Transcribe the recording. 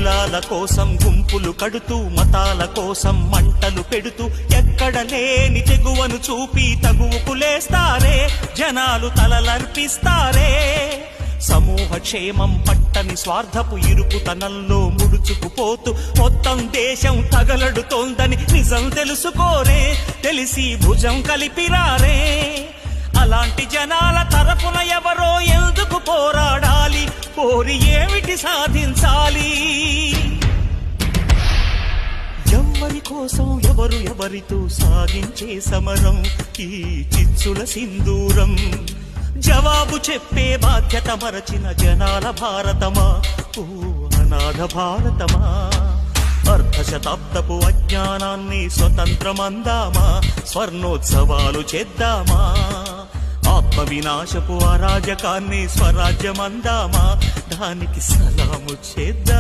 కులాల కోసం గుంపులు కడుతూ మతాల కోసం మంటలు పెడుతూ ఎక్కడ లేని తెగువను చూపి తగువుకులేస్తారే జనాలు తలలర్పిస్తారే సమూహ క్షేమం పట్టని స్వార్థపు ఇరుకుతనంలో ముడుచుకుపోతూ మొత్తం దేశం తగలడుతోందని నిజం తెలుసుకోరే తెలిసి భుజం కలిపిరారే అలాంటి జనాల తరపున ఎవరో ఎందుకు పోరాడాలి పోరి ఏమిటి సాధించాలి ఎవరి కోసం ఎవరు ఎవరితో సాగించే సమరం ఈ చిచ్చుల సింధూరం జవాబు చెప్పే బాధ్యత మరచిన జనాల భారతమా ఓ అనాథ భారతమా అర్ధశతాబ్దపు అజ్ఞానాన్ని స్వతంత్రమందామా స్వర్ణోత్సవాలు చేద్దామా ఆత్మ వినాశపు అరాజకాన్ని స్వరాజ్యమందామా దానికి సలాము చేద్దాం